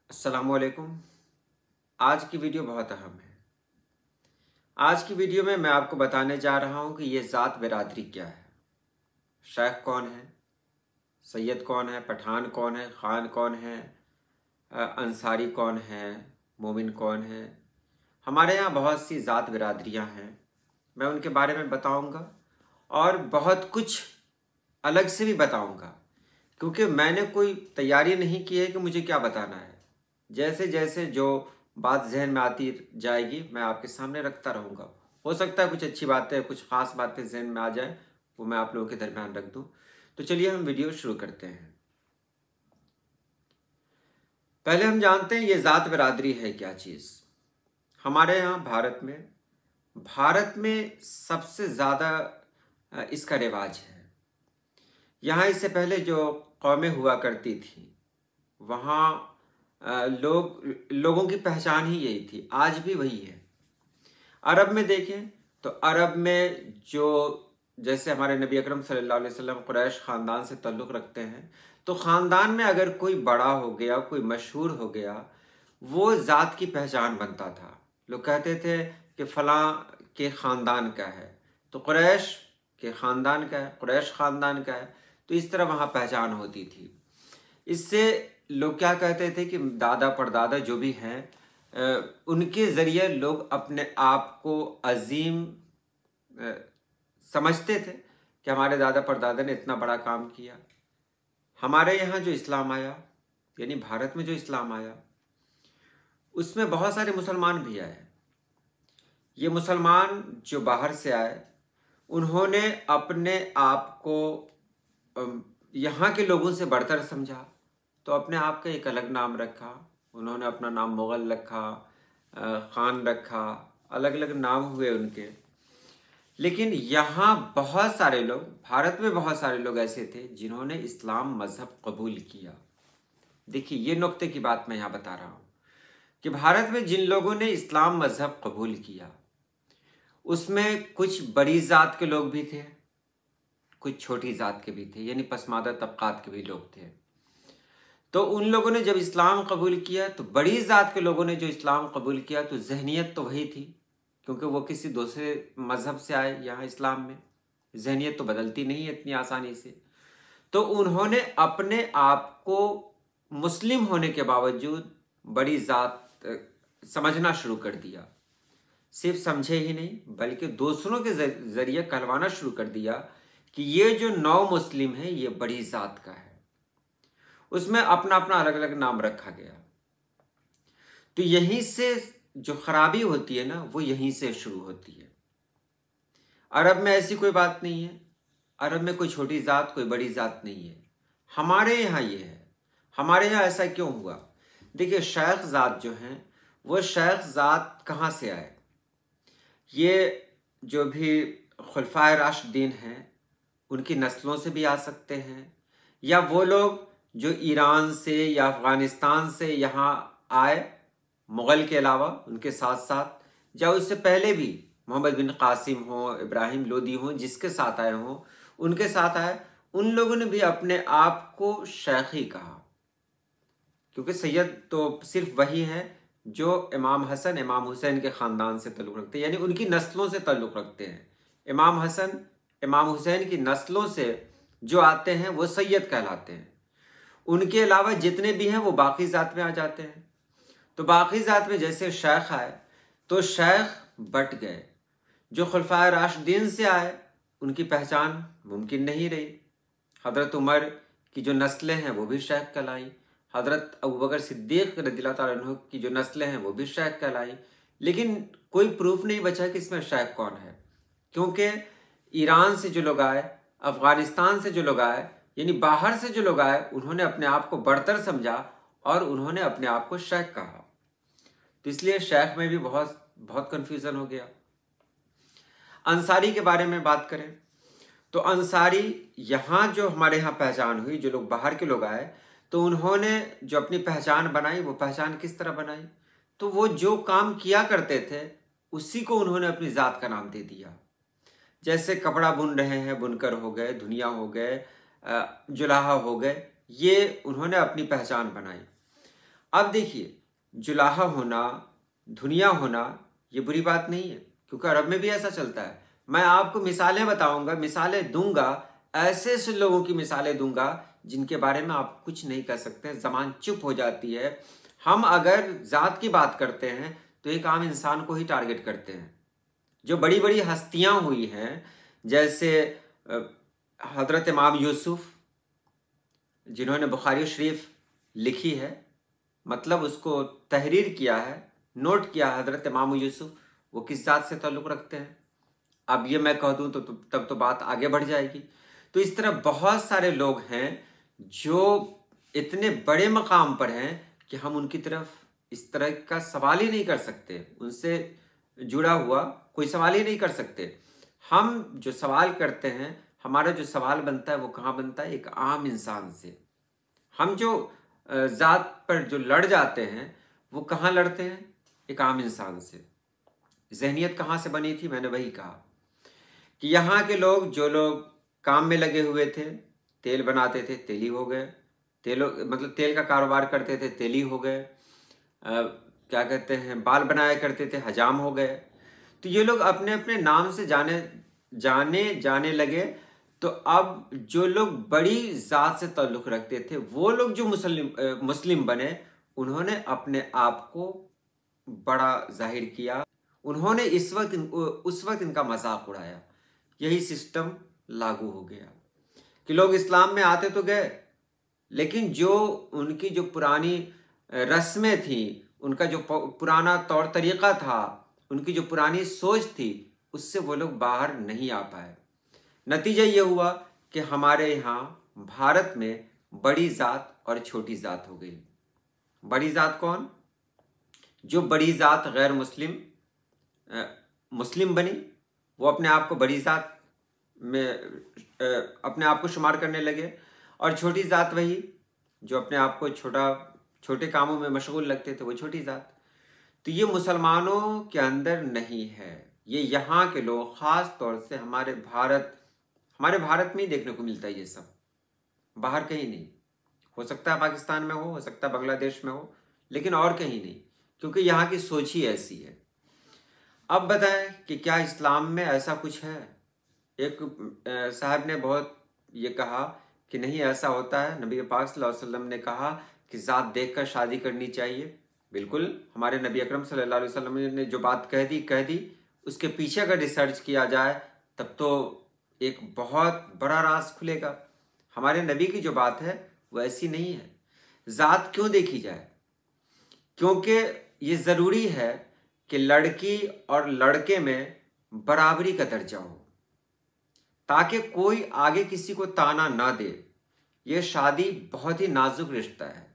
अस्सलामुअलैकुम। आज की वीडियो बहुत अहम है। आज की वीडियो में मैं आपको बताने जा रहा हूं कि ये ज़ात बिरादरी क्या है। शेख कौन है, सैयद कौन है, पठान कौन है, ख़ान कौन है, अंसारी कौन है, मोमिन कौन है। हमारे यहाँ बहुत सी ज़ात बिरादरियाँ हैं, मैं उनके बारे में बताऊँगा और बहुत कुछ अलग से भी बताऊँगा, क्योंकि मैंने कोई तैयारी नहीं की है कि मुझे क्या बताना है। जैसे जैसे जो बात जहन में आती जाएगी मैं आपके सामने रखता रहूँगा। हो सकता है कुछ अच्छी बातें, कुछ ख़ास बातें जहन में आ जाए, वो मैं आप लोगों के दरमियान रख दूँ। तो चलिए हम वीडियो शुरू करते हैं। पहले हम जानते हैं ये ज़ात बिरादरी है क्या चीज़। हमारे यहाँ भारत में सबसे ज़्यादा इसका रिवाज है। यहाँ इससे पहले जो कौमें हुआ करती थी, वहाँ लोगों की पहचान ही यही थी, आज भी वही है। अरब में देखें तो अरब में जो जैसे हमारे नबी अकरम सल्लल्लाहु अलैहि वसल्लम कुरैश ख़ानदान से ताल्लुक़ रखते हैं, तो ख़ानदान में अगर कोई बड़ा हो गया, कोई मशहूर हो गया, वो ज़ात की पहचान बनता था। लोग कहते थे कि फ़लाँ के ख़ानदान का है, तो कुरैश के ख़ानदान का है, कुरैश ख़ानदान का है, तो इस तरह वहाँ पहचान होती थी। इससे लोग क्या कहते थे कि दादा परदादा जो भी हैं, उनके ज़रिए लोग अपने आप को अजीम समझते थे कि हमारे दादा परदादा ने इतना बड़ा काम किया। हमारे यहाँ जो इस्लाम आया, यानी भारत में जो इस्लाम आया, उसमें बहुत सारे मुसलमान भी आए। ये मुसलमान जो बाहर से आए, उन्होंने अपने आप को यहाँ के लोगों से बढ़तर समझा, तो अपने आप का एक अलग नाम रखा। उन्होंने अपना नाम मुग़ल रखा, ख़ान रखा, अलग अलग नाम हुए उनके। लेकिन यहाँ बहुत सारे लोग, भारत में बहुत सारे लोग ऐसे थे जिन्होंने इस्लाम मज़हब कबूल किया। देखिए, ये नुक्ते की बात मैं यहाँ बता रहा हूँ कि भारत में जिन लोगों ने इस्लाम मज़हब कबूल किया, उसमें कुछ बड़ी ज़ात के लोग भी थे, कुछ छोटी ज़ात के भी थे, यानी पसमानदा तबक़ात के भी लोग थे। तो उन लोगों ने जब इस्लाम कबूल किया, तो बड़ी ज़ात के लोगों ने जो इस्लाम कबूल किया, तो जहनीत तो वही थी, क्योंकि वो किसी दूसरे मज़हब से आए। यहाँ इस्लाम में जहनीत तो बदलती नहीं है इतनी आसानी से। तो उन्होंने अपने आप को मुस्लिम होने के बावजूद बड़ी ज़ात समझना शुरू कर दिया। सिर्फ समझे ही नहीं, बल्कि दूसरों के ज़रिए कहलवाना शुरू कर दिया कि ये जो नौ मुस्लिम है, ये बड़ी ज़ात का है। उसमें अपना अपना अलग अलग नाम रखा गया। तो यहीं से जो खराबी होती है ना, वो यहीं से शुरू होती है। अरब में ऐसी कोई बात नहीं है। अरब में कोई छोटी ज़ात, कोई बड़ी ज़ात नहीं है। हमारे यहाँ ये है। हमारे यहाँ ऐसा क्यों हुआ? देखिए, शेख ज़ात जो हैं, वो शेख ज़ात कहाँ से आए? ये जो भी खुलफाए राशिदीन हैं, उनकी नस्लों से भी आ सकते हैं, या वो लोग जो ईरान से या अफ़गानिस्तान से यहाँ आए, मुग़ल के अलावा उनके साथ साथ, या उससे पहले भी मोहम्मद बिन कासिम हों, इब्राहिम लोदी हों, जिसके साथ आए हों, उनके साथ आए। उन लोगों ने भी अपने आप को शेख ही कहा, क्योंकि सैयद तो सिर्फ वही है जो इमाम हसन, इमाम हुसैन के ख़ानदान से ताल्लुक़ रखते हैं, यानी उनकी नस्लों से ताल्लुक़ रखते हैं। इमाम हसन, इमाम हुसैन की नस्लों से जो आते हैं, वो सैयद कहलाते हैं। उनके अलावा जितने भी हैं, वो बाकी ज़ात में आ जाते हैं। तो बाकी ज़ात में जैसे शेख आए, तो शेख बट गए। जो खुलफाए राशिदीन से आए, उनकी पहचान मुमकिन नहीं रही। हज़रत उमर की जो नस्लें हैं, वो भी शेख कहलाई। हज़रत अबू बकर सिद्दीक़ रज़ियल्लाहु ताला अन्हु की जो नस्लें हैं, वो भी शेख कहलाई। लेकिन कोई प्रूफ नहीं बचा कि इसमें शेख कौन है, क्योंकि ईरान से जो लोग आए, अफ़गानिस्तान से जो लोग आए, यानी बाहर से जो लोग आए, उन्होंने अपने आप को बढ़तर समझा और उन्होंने अपने आप को शेख कहा। तो इसलिए शेख में भी बहुत बहुत कन्फ्यूज़न हो गया। अंसारी के बारे में बात करें तो अंसारी यहाँ जो हमारे यहाँ पहचान हुई, जो लोग बाहर के लोग आए, तो उन्होंने जो अपनी पहचान बनाई, वो पहचान किस तरह बनाई? तो वो जो काम किया करते थे, उसी को उन्होंने अपनी ज़ात का नाम दे दिया। जैसे कपड़ा बुन रहे हैं, बुनकर हो गए, धुनिया हो गए, जुलाहा हो गए, ये उन्होंने अपनी पहचान बनाई। अब देखिए, जुलाहा होना, धुनिया होना ये बुरी बात नहीं है, क्योंकि अरब में भी ऐसा चलता है। मैं आपको मिसालें बताऊंगा, मिसालें दूंगा, ऐसे ऐसे लोगों की मिसालें दूंगा जिनके बारे में आप कुछ नहीं कर सकते, ज़बान चुप हो जाती है। हम अगर ज़ात की बात करते हैं तो एक आम इंसान को ही टारगेट करते हैं। जो बड़ी बड़ी हस्तियां हुई हैं, जैसे हज़रत इमाम यूसुफ, जिन्होंने बुखारी शरीफ लिखी है, मतलब उसको तहरीर किया है, नोट किया हज़रत इमाम यूसुफ, वो किस ज़ात से ताल्लुक़ रखते हैं। अब ये मैं कह दूँ तो तब तो बात आगे बढ़ जाएगी। तो इस तरह बहुत सारे लोग हैं जो इतने बड़े मकाम पर हैं कि हम उनकी तरफ इस तरह का सवाल ही नहीं कर सकते, उनसे जुड़ा हुआ कोई सवाल ही नहीं कर सकते। हम जो सवाल करते हैं, हमारा जो सवाल बनता है वो कहाँ बनता है? एक आम इंसान से। हम जो ज़ात पर जो लड़ जाते हैं वो कहाँ लड़ते हैं? एक आम इंसान से। ज़हनियत कहाँ से बनी थी? मैंने वही कहा कि यहाँ के लोग, जो लोग काम में लगे हुए थे, तेल बनाते थे, तेली हो गए, मतलब तेल का कारोबार करते थे, तेली हो गए, क्या कहते हैं, बाल बनाया करते थे, हजाम हो गए। तो ये लोग अपने अपने नाम से जाने लगे। तो अब जो लोग बड़ी ज़ात से ताल्लुक़ रखते थे, वो लोग जो मुस्लिम बने, उन्होंने अपने आप को बड़ा जाहिर किया, उन्होंने उस वक्त इनका मजाक उड़ाया। यही सिस्टम लागू हो गया कि लोग इस्लाम में आते तो गए, लेकिन जो उनकी जो पुरानी रस्में थी, उनका जो पुराना तौर तरीक़ा था, उनकी जो पुरानी सोच थी, उससे वो लोग बाहर नहीं आ पाए। नतीजा ये हुआ कि हमारे यहाँ भारत में बड़ी ज़ात और छोटी ज़ात हो गई। बड़ी ज़ात कौन? जो बड़ी ज़ात गैर मुस्लिम बनी, वो अपने आप को बड़ी ज़ात में अपने आप को शुमार करने लगे, और छोटी ज़ात वही जो अपने आप को छोटे कामों में मशगूल लगते थे, वो छोटी ज़ात। तो ये मुसलमानों के अंदर नहीं है, ये यहाँ के लोग, ख़ास तौर से हमारे भारत में ही देखने को मिलता है ये सब, बाहर कहीं नहीं। हो सकता है पाकिस्तान में हो सकता है बांग्लादेश में हो, लेकिन और कहीं नहीं, क्योंकि यहाँ की सोच ही ऐसी है। अब बताएं कि क्या इस्लाम में ऐसा कुछ है? एक साहब ने बहुत ये कहा कि नहीं, ऐसा होता है। नबी पाक सल्लल्लाहु अलैहि वसल्लम ने कहा कि ज़ात देखकर शादी करनी चाहिए। बिल्कुल, हमारे नबी अकरम सल्लल्लाहु अलैहि वसल्लम ने जो बात कह दी, उसके पीछे अगर रिसर्च किया जाए तब तो एक बहुत बड़ा राज खुलेगा। हमारे नबी की जो बात है वो ऐसी नहीं है। ज़ात क्यों देखी जाए? क्योंकि ये ज़रूरी है कि लड़की और लड़के में बराबरी का दर्जा हो, ताकि कोई आगे किसी को ताना ना दे। ये शादी बहुत ही नाजुक रिश्ता है,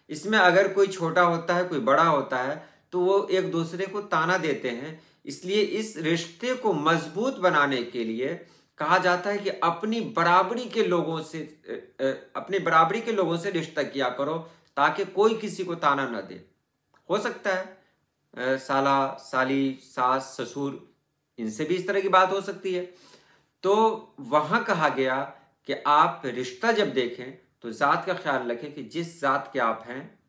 इसमें अगर कोई छोटा होता है, कोई बड़ा होता है, तो वो एक दूसरे को ताना देते हैं। इसलिए इस रिश्ते को मजबूत बनाने के लिए कहा जाता है कि अपनी बराबरी के लोगों से रिश्ता किया करो, ताकि कोई किसी को ताना ना दे। हो सकता है साला, साली, सास, ससुर, इनसे भी इस तरह की बात हो सकती है। तो वहां कहा गया कि आप रिश्ता जब देखें तो ज़ात का ख्याल रखें कि जिस ज़ात के आप हैं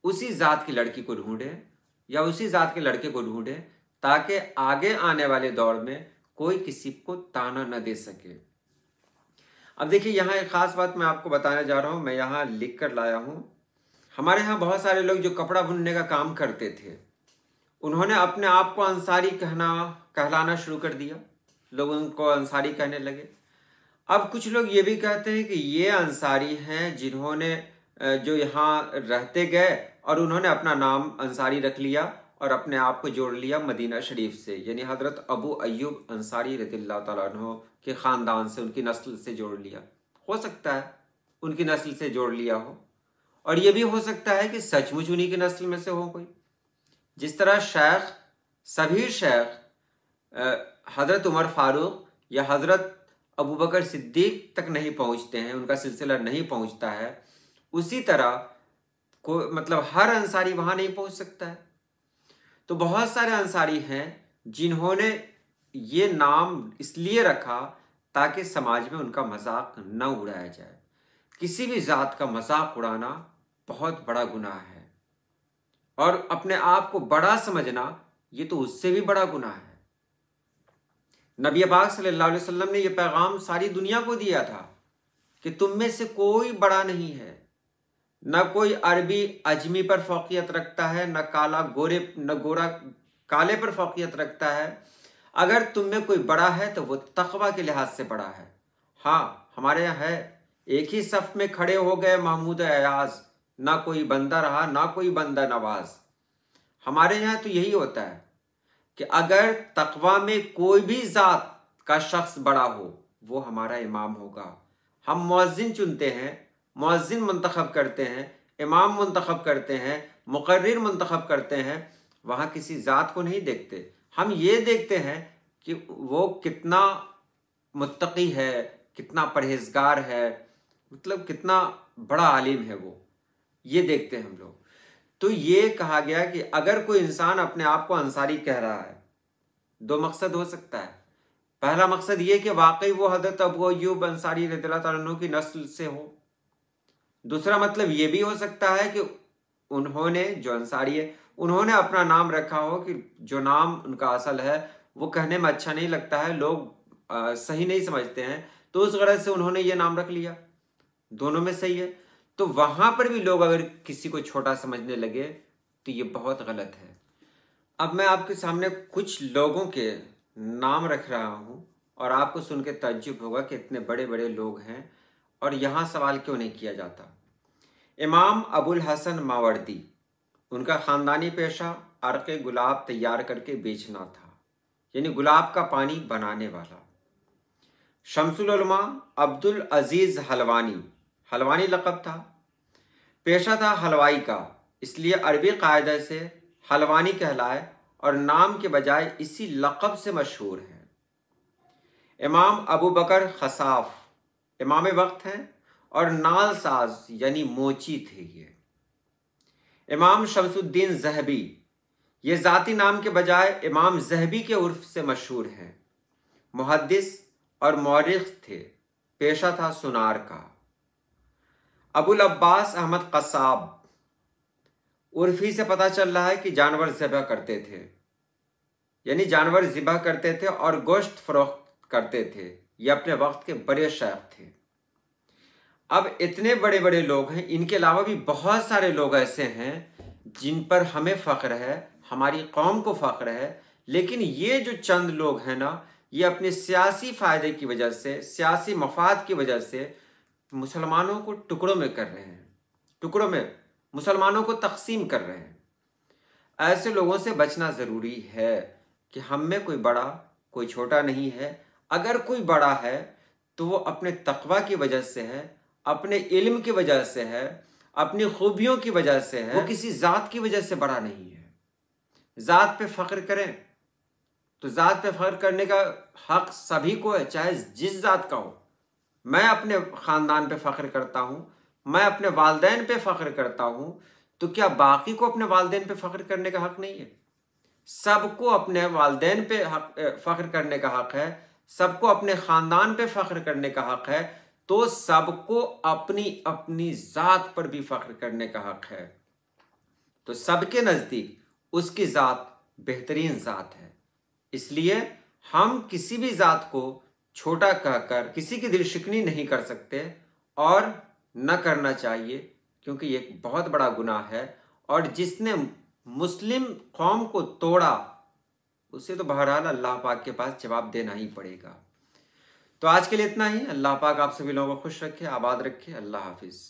उसी ज़ात की लड़की को ढूंढें या उसी ज़ात के लड़के को ढूंढें, ताकि आगे आने वाले दौर में कोई किसी को ताना न दे सके। अब देखिए, यहाँ एक ख़ास बात मैं आपको बताने जा रहा हूँ, मैं यहाँ लिख कर लाया हूँ। हमारे यहाँ बहुत सारे लोग जो कपड़ा बुनने का काम करते थे, उन्होंने अपने आप को अंसारी कहलाना शुरू कर दिया। लोग उनको अंसारी कहने लगे। अब कुछ लोग ये भी कहते हैं कि ये अंसारी हैं जिन्होंने जो यहाँ रहते गए और उन्होंने अपना नाम अंसारी रख लिया और अपने आप को जोड़ लिया मदीना शरीफ से, यानी हज़रत अबू अय्यूब अंसारी रज़ियल्लाहु ताला अन्हु के ख़ानदान से, उनकी नस्ल से जोड़ लिया। हो सकता है उनकी नस्ल से जोड़ लिया हो, और ये भी हो सकता है कि सचमुच उन्हीं की नस्ल में से हो कोई। जिस तरह सभी शेख हज़रत उमर फ़ारूक या हज़रत अबू बकर सिद्दीक तक नहीं पहुँचते हैं, उनका सिलसिला नहीं पहुँचता है, उसी तरह मतलब हर अंसारी वहाँ नहीं पहुँच सकता है। तो बहुत सारे अंसारी हैं जिन्होंने ये नाम इसलिए रखा ताकि समाज में उनका मजाक न उड़ाया जाए। किसी भी ज़ात का मजाक उड़ाना बहुत बड़ा गुनाह है। और अपने आप को बड़ा समझना ये तो उससे भी बड़ा गुनाह है। नबी पाक सल्लल्लाहु अलैहि वसल्लम ने यह पैगाम सारी दुनिया को दिया था कि तुम में से कोई बड़ा नहीं है, न कोई अरबी अजमी पर फौकियत रखता है, न गोरा काले पर फौकियत रखता है। अगर तुम में कोई बड़ा है तो वो तकवा के लिहाज से बड़ा है। हाँ, हमारे यहाँ है, एक ही सफ में खड़े हो गए महमूद अयाज, ना कोई बंदा रहा ना कोई बंदा नवाज। हमारे यहाँ तो यही होता है कि अगर तकवा में कोई भी जात का शख्स बड़ा हो वो हमारा इमाम होगा। हम मुअज्जिन चुनते हैं, मुअज्जिन मुंतखब करते हैं, इमाम मुंतखब करते हैं, मुकर्रिर मुंतखब करते हैं। वहाँ किसी ज़ात को नहीं देखते, हम ये देखते हैं कि वो कितना मुत्तकी है, कितना परहेजगार है, मतलब कितना बड़ा आलिम है वो, ये देखते हैं हम लोग। तो ये कहा गया कि अगर कोई इंसान अपने आप को अंसारी कह रहा है, दो मकसद हो सकता है। पहला मकसद ये कि वाकई वो हज़रत अबू अय्यूब अंसारी रज़ियल्लाहु ताला अन्हु की नस्ल से हो। दूसरा मतलब ये भी हो सकता है कि उन्होंने, जो अंसारी है, उन्होंने अपना नाम रखा हो कि जो नाम उनका असल है वो कहने में अच्छा नहीं लगता है, लोग सही नहीं समझते हैं, तो उस गरज से उन्होंने ये नाम रख लिया। दोनों में सही है। तो वहां पर भी लोग अगर किसी को छोटा समझने लगे तो ये बहुत गलत है। अब मैं आपके सामने कुछ लोगों के नाम रख रहा हूं और आपको सुन के तज्जुब होगा कि इतने बड़े बड़े लोग हैं और यहाँ सवाल क्यों नहीं किया जाता। इमाम अबुल हसन मावर्दी, उनका ख़ानदानी पेशा अर्क़ गुलाब तैयार करके बेचना था, यानी गुलाब का पानी बनाने वाला। शम्सुल उलमा अब्दुल अजीज़ हलवानी, हलवानी लक़ब था, पेशा था हलवाई का, इसलिए अरबी कायदे से हलवानी कहलाए और नाम के बजाय इसी लक़ब से मशहूर है। इमाम अबू बकर खसाफ इमाम वक्त हैं और नाल साज यानी मोची थे ये। इमाम शमसुद्दीन ज़हबी, ये ज़ाती नाम के बजाय इमाम ज़हबी के उर्फ से मशहूर हैं। मुहद्दिस और मौरिख़ थे, पेशा था सुनार का। अबुल अब्बास अहमद क़साब, उर्फी से पता चल रहा है कि जानवर ज़िबह करते थे, यानी जानवर ज़िबह करते थे और गोश्त फ़रोख्त करते थे। ये अपने वक्त के बड़े शेख थे। अब इतने बड़े बड़े लोग हैं, इनके अलावा भी बहुत सारे लोग ऐसे हैं जिन पर हमें फ़ख्र है, हमारी कौम को फ़ख्र है, लेकिन ये जो चंद लोग हैं ना, ये अपने सियासी फ़ायदे की वजह से, सियासी मफाद की वजह से मुसलमानों को टुकड़ों में कर रहे हैं, टुकड़ों में मुसलमानों को तकसीम कर रहे हैं। ऐसे लोगों से बचना ज़रूरी है कि हम में कोई बड़ा कोई छोटा नहीं है। अगर कोई बड़ा है तो वो अपने तकवा की वजह से है, अपने इल्म की वजह से है, अपनी खूबियों की वजह से है, वो किसी ज़ात की वजह से बड़ा नहीं है। ज़ात पे फ़ख्र करें तो ज़ात पे फ़ख्र करने का हक़ सभी को है, चाहे जिस ज़ात का हो। मैं अपने ख़ानदान पे फ़ख्र करता हूँ, मैं अपने वालदैन पे फ़ख्र करता हूँ, तो क्या बाकी को अपने वालदैन पे फ़ख्र करने का हक़ नहीं है? सबको अपने वालदैन पे फ़ख्र करने का हक़ है, सबको अपने ख़ानदान पे फ़ख्र करने का हक़ है, तो सबको अपनी अपनी ज़ात पर भी फ़ख्र करने का हक़ है। तो सबके नज़दीक उसकी ज़ात बेहतरीन ज़ात है। इसलिए हम किसी भी ज़ात को छोटा कहकर किसी की दिल शिकनी नहीं कर सकते और न करना चाहिए, क्योंकि ये एक बहुत बड़ा गुनाह है और जिसने मुस्लिम कौम को तोड़ा उसे तो बहरहाल अल्लाह पाक के पास जवाब देना ही पड़ेगा। तो आज के लिए इतना ही। अल्लाह पाक आप सभी लोगों को खुश रखे, आबाद रखे। अल्लाह हाफिज़।